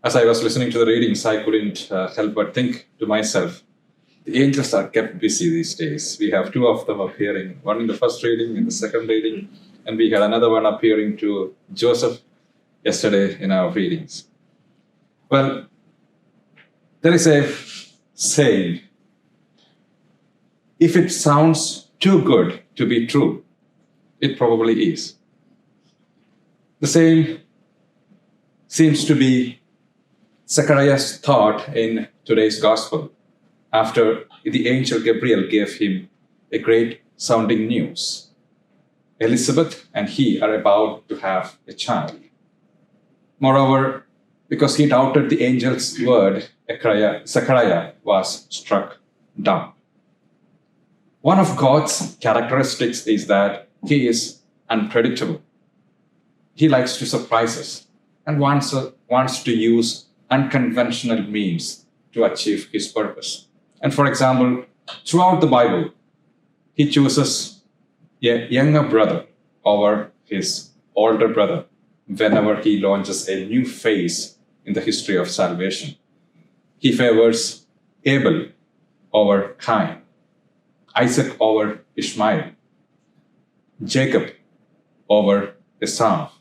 As I was listening to the readings, I couldn't help but think to myself, the angels are kept busy these days. We have two of them appearing, one in the first reading, in the second reading, and we had another one appearing to Joseph yesterday in our readings. Well, there is a saying, if it sounds too good to be true, it probably is. The same seems to be Zechariah's thought in today's gospel after the angel Gabriel gave him a great sounding news. Elizabeth and he are about to have a child. Moreover, because he doubted the angel's word, Zechariah was struck dumb. One of God's characteristics is that he is unpredictable. He likes to surprise us and wants to use unconventional means to achieve his purpose. And for example, throughout the Bible, he chooses a younger brother over his older brother whenever he launches a new phase in the history of salvation. He favors Abel over Cain, Isaac over Ishmael, Jacob over Esau,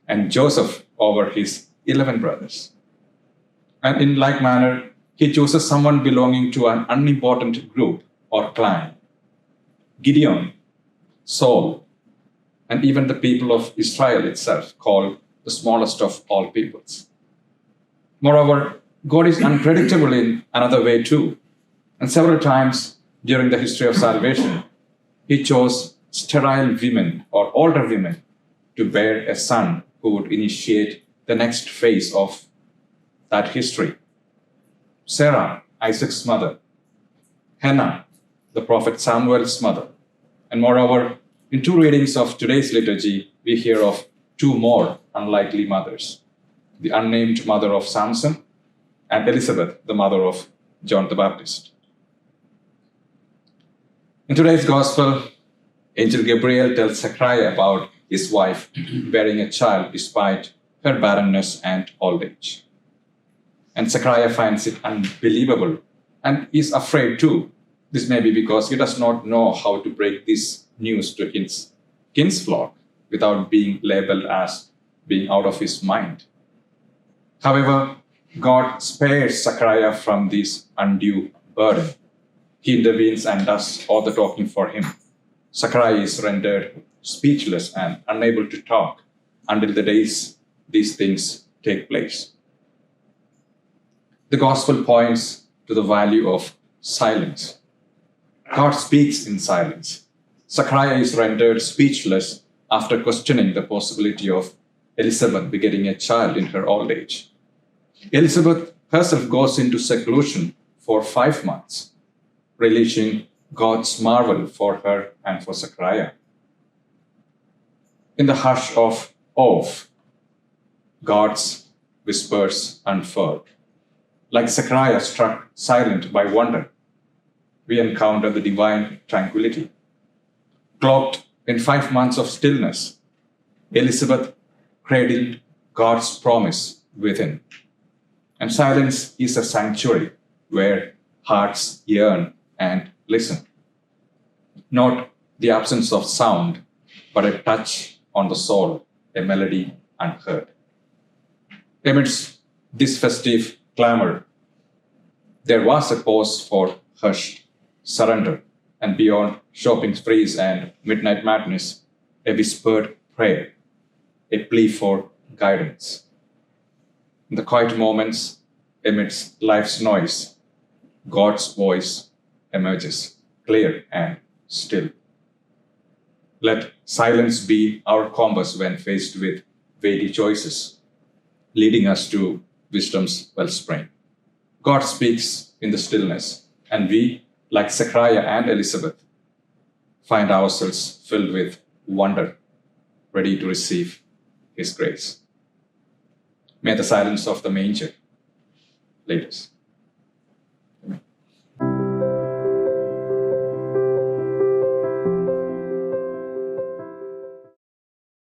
and Joseph over his 11 brothers. And in like manner, he chooses someone belonging to an unimportant group or clan. Gideon, Saul, and even the people of Israel itself, called the smallest of all peoples. Moreover, God is unpredictable in another way too. And several times during the history of salvation, he chose sterile women or older women to bear a son who would initiate the next phase of that history. Sarah, Isaac's mother, Hannah, the prophet Samuel's mother. And moreover, in two readings of today's liturgy, we hear of two more unlikely mothers, the unnamed mother of Samson and Elizabeth, the mother of John the Baptist. In today's gospel, Angel Gabriel tells Zechariah about his wife bearing a child despite her barrenness and old age. And Zechariah finds it unbelievable and is afraid too. This may be because he does not know how to break this news to his kinsfolk without being labeled as being out of his mind. However, God spares Zechariah from this undue burden. He intervenes and does all the talking for him. Zechariah is rendered speechless and unable to talk until the days these things take place. The gospel points to the value of silence. God speaks in silence. Zechariah is rendered speechless after questioning the possibility of Elizabeth begetting a child in her old age. Elizabeth herself goes into seclusion for 5 months, releasing God's marvel for her and for Zechariah. In the hush of awe, God's whispers unfurled. Like Zechariah struck silent by wonder, we encounter the divine tranquility. Cloaked in 5 months of stillness, Elizabeth cradled God's promise within. And silence is a sanctuary where hearts yearn and listen. Not the absence of sound, but a touch on the soul, a melody unheard. Amidst this festive clamor, there was a pause for hush, surrender, and beyond shopping sprees and midnight madness, a whispered prayer, a plea for guidance. In the quiet moments, amidst life's noise, God's voice emerges, clear and still. Let silence be our compass when faced with weighty choices, leading us to wisdom's wellspring. God speaks in the stillness, and we, like Zechariah and Elizabeth, find ourselves filled with wonder, ready to receive His grace. May the silence of the manger lead us.